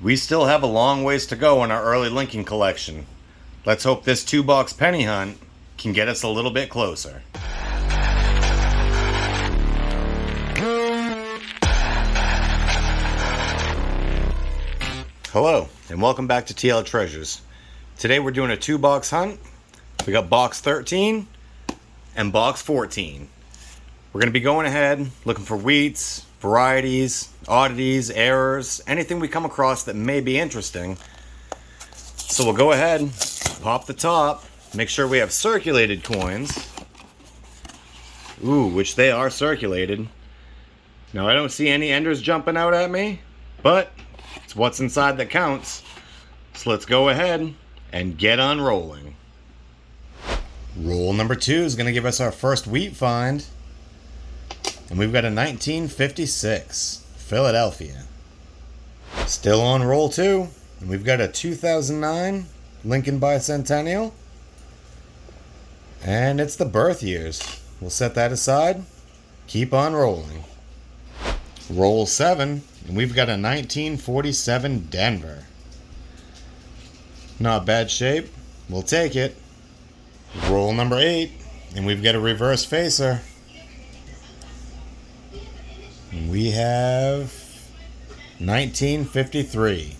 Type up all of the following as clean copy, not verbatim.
We still have a long ways to go in our early Lincoln collection. Let's hope this 2-box penny hunt can get us a little bit closer. Hello, and welcome back to TL Treasures. Today we're doing a 2-box hunt. We got box 13 and box 14. We're going to be going ahead, looking for wheats, varieties, oddities, errors, anything we come across that may be interesting. So we'll go ahead, pop the top, make sure we have circulated coins. Ooh, which they are circulated. Now I don't see any enders jumping out at me, but it's what's inside that counts. So let's go ahead and get on rolling. Roll number 2 is going to give us our first wheat find. And we've got a 1956 Philadelphia. Still on roll 2. And we've got a 2009 Lincoln Bicentennial. And it's the birth years. We'll set that aside. Keep on rolling. Roll 7. And we've got a 1947 Denver. Not bad shape. We'll take it. Roll number 8. And we've got a reverse facer. We have 1953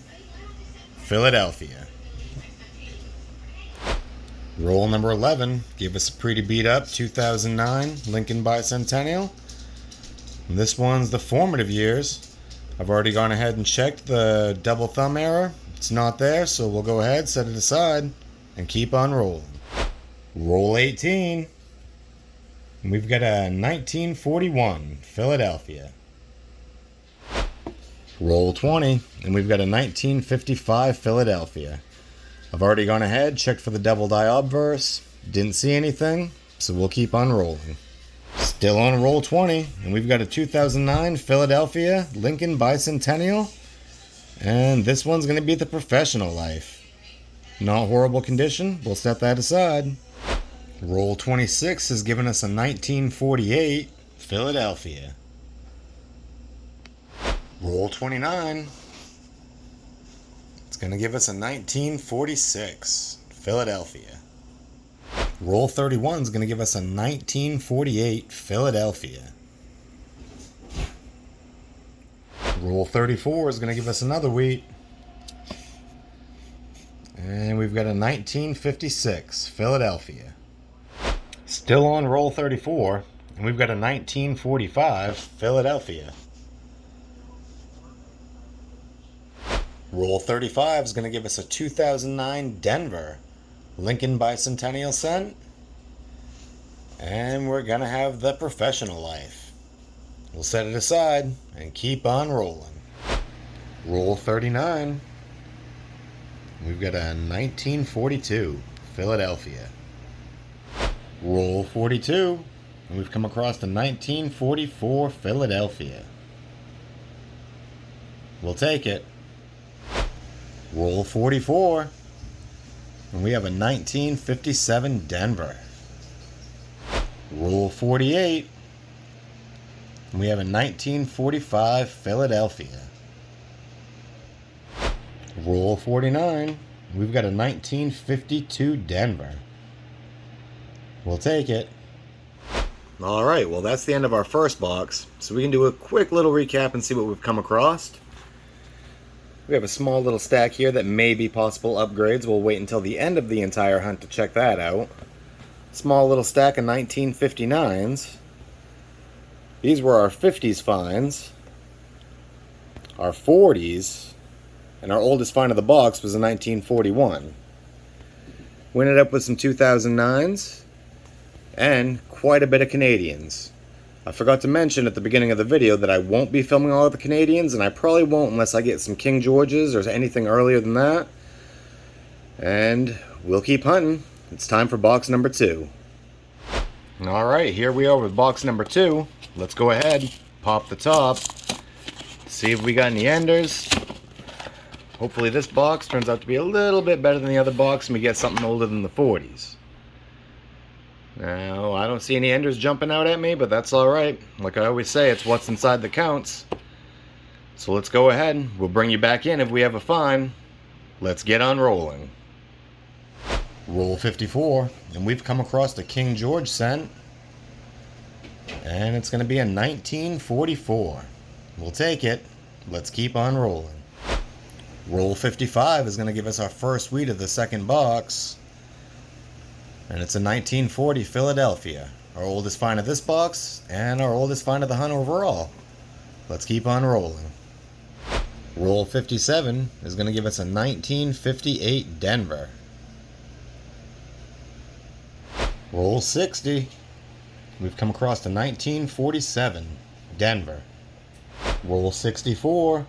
Philadelphia. Roll number 11 gave us a pretty beat up 2009 Lincoln Bicentennial. And this one's the formative years. I've already gone ahead and checked the double thumb error. It's not there, so we'll go ahead, set it aside, and keep on rolling. Roll 18. And we've got a 1941 Philadelphia. Roll 20, and we've got a 1955 Philadelphia. I've already gone ahead, checked for the double die obverse, didn't see anything, so we'll keep on rolling. Still on roll 20, and we've got a 2009 Philadelphia Lincoln Bicentennial, and this one's going to be the professional life. Not horrible condition, we'll set that aside. Roll 26 has given us a 1948 Philadelphia. Roll 29. It's going to give us a 1946 Philadelphia. Roll 31 is going to give us a 1948 Philadelphia. Roll 34 is going to give us another wheat. And we've got a 1956 Philadelphia. Still on roll 34, and we've got a 1945 Philadelphia. Roll 35 is going to give us a 2009 Denver Lincoln Bicentennial cent. And we're going to have the professional life. We'll set it aside and keep on rolling. Roll 39. We've got a 1942 Philadelphia. Roll 42. And we've come across the 1944 Philadelphia. We'll take it. Roll 44. And we have a 1957 Denver. Roll 48. And we have a 1945 Philadelphia. Roll 49. We've got a 1952 Denver. We'll take it. Alright, well that's the end of our first box. So we can do a quick little recap and see what we've come across. We have a small little stack here that may be possible upgrades. We'll wait until the end of the entire hunt to check that out. Small little stack of 1959s. These were our 50s finds. Our 40s. And our oldest find of the box was a 1941. We ended up with some 2009s. And quite a bit of Canadians. I forgot to mention at the beginning of the video that I won't be filming all of the Canadians, and I probably won't unless I get some King Georges or anything earlier than that. And we'll keep hunting. It's time for box number 2. Alright, here we are with box number 2. Let's go ahead, pop the top, see if we got any enders. Hopefully this box turns out to be a little bit better than the other box and we get something older than the 40s. Now, I don't see any enders jumping out at me, but that's alright. Like I always say, it's what's inside that counts. So let's go ahead. We'll bring you back in if we have a find. Let's get on rolling. Roll 54, and we've come across the King George cent. And it's going to be a 1944. We'll take it. Let's keep on rolling. Roll 55 is going to give us our first wheat of the second box. And it's a 1940 Philadelphia. Our oldest find of this box, and our oldest find of the hunt overall. Let's keep on rolling. Roll 57 is going to give us a 1958 Denver. Roll 60. We've come across the 1947 Denver. Roll 64.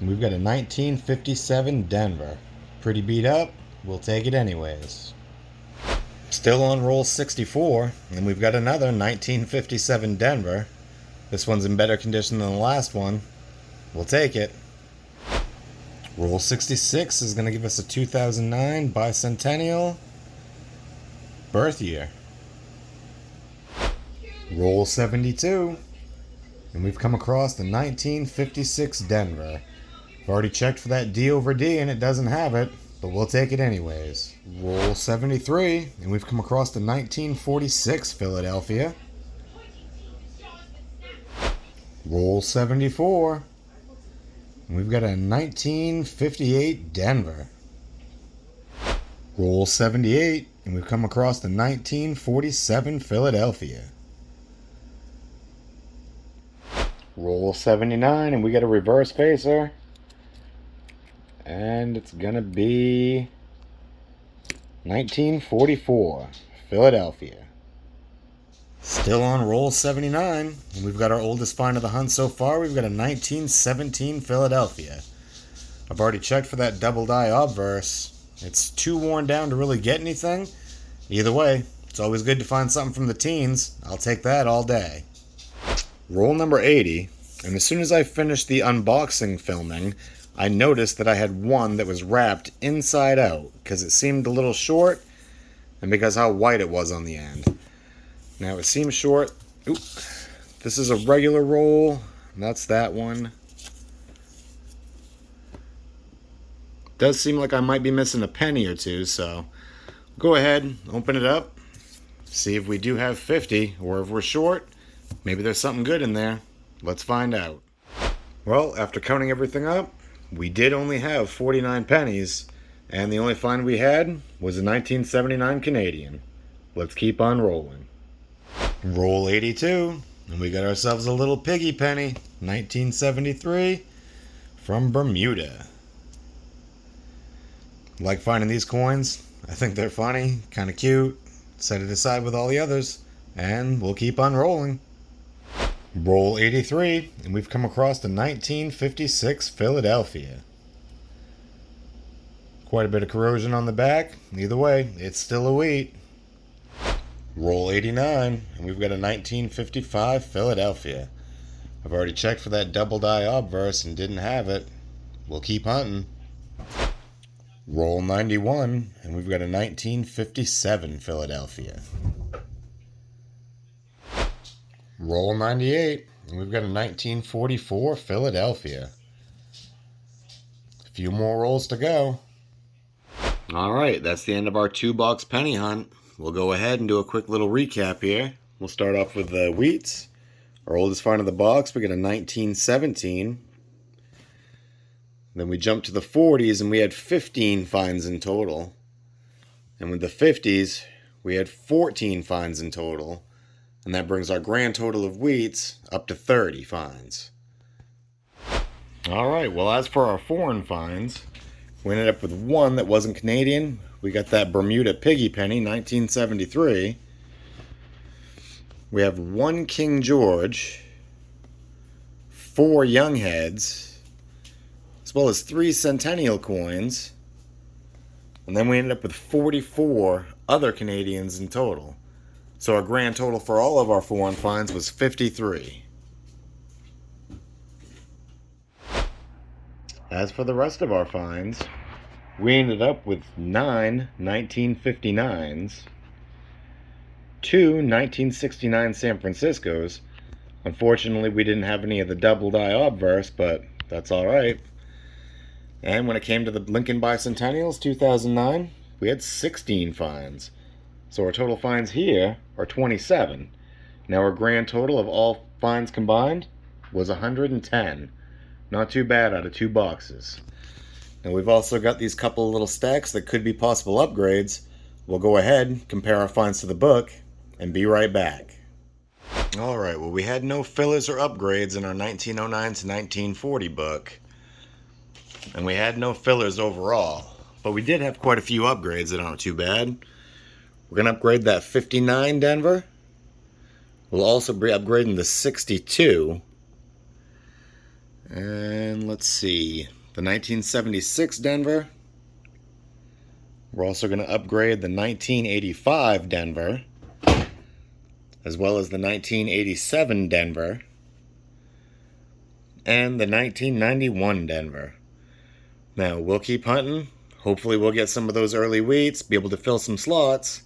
We've got a 1957 Denver. Pretty beat up. We'll take it anyways. Still on roll 64, and we've got another 1957 Denver. This one's in better condition than the last one. We'll take it. Roll 66 is going to give us a 2009 bicentennial birth year. Roll 72, and we've come across the 1956 Denver. I've already checked for that D over D and it doesn't have it, but we'll take it anyways. Roll 73, and we've come across the 1946 Philadelphia. Roll 74, and we've got a 1958 Denver. Roll 78, and we've come across the 1947 Philadelphia. Roll 79, and we got a reverse facer. And it's gonna be 1944 Philadelphia. Still on roll 79, and we've got our oldest find of the hunt so far. We've got a 1917 Philadelphia. I've already checked for that double die obverse. It's too worn down to really get anything. Either way, it's always good to find something from the teens. I'll take that all day. Roll number 80, and as soon as I finished the unboxing filming, I noticed that I had one that was wrapped inside out because it seemed a little short and because how white it was on the end. Now it seems short. Oop. This is a regular roll. That's that one. Does seem like I might be missing a penny or two, so go ahead, open it up, see if we do have 50, or if we're short, maybe there's something good in there. Let's find out. Well, after counting everything up, we did only have 49 pennies, and the only find we had was a 1979 Canadian. Let's keep on rolling. Roll 82, and we got ourselves a little piggy penny, 1973, from Bermuda. Like finding these coins. I think they're funny, kind of cute. Set it aside with all the others, and we'll keep on rolling. Roll 83, and we've come across the 1956 Philadelphia. Quite a bit of corrosion on the back. Either way, it's still a wheat. Roll 89, and we've got a 1955 Philadelphia. I've already checked for that double die obverse and didn't have it. We'll keep hunting. Roll 91, and we've got a 1957 Philadelphia. Roll 98, and we've got a 1944 Philadelphia. A few more rolls to go. Alright, that's the end of our 2-box penny hunt. We'll go ahead and do a quick little recap here. We'll start off with the wheats. Our oldest find of the box, we got a 1917. Then we jumped to the 40s, and we had 15 finds in total. And with the 50s, we had 14 finds in total. And that brings our grand total of wheats up to 30 finds. Alright, well, as for our foreign finds, we ended up with one that wasn't Canadian. We got that Bermuda Piggy Penny, 1973. We have one King George, 4 Young Heads, as well as 3 Centennial coins. And then we ended up with 44 other Canadians in total. So our grand total for all of our foreign finds was 53. As for the rest of our finds, we ended up with 9 1959s, 2 1969 San Franciscos. Unfortunately, we didn't have any of the double die obverse, but that's alright. And when it came to the Lincoln Bicentennials 2009, we had 16 finds. So our total finds here are 27. Now our grand total of all finds combined was 110. Not too bad out of 2 boxes. Now we've also got these couple of little stacks that could be possible upgrades. We'll go ahead, compare our finds to the book, and be right back. Alright, well we had no fillers or upgrades in our 1909 to 1940 book. And we had no fillers overall. But we did have quite a few upgrades that aren't too bad. We're going to upgrade that 59 Denver. We'll also be upgrading the 62. And let's see, the 1976 Denver. We're also going to upgrade the 1985 Denver, as well as the 1987 Denver, and the 1991 Denver. Now, we'll keep hunting. Hopefully we'll get some of those early wheats, be able to fill some slots.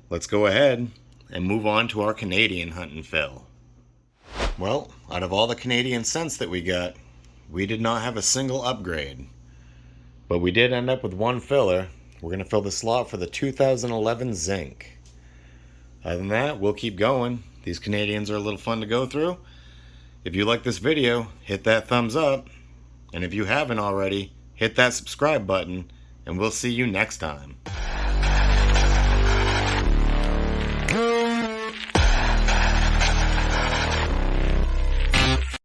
Let's go ahead and move on to our Canadian hunt and fill. Well, out of all the Canadian cents that we got, we did not have a single upgrade. But we did end up with one filler. We're going to fill the slot for the 2011 Zinc. Other than that, we'll keep going. These Canadians are a little fun to go through. If you like this video, hit that thumbs up. And if you haven't already, hit that subscribe button. And we'll see you next time.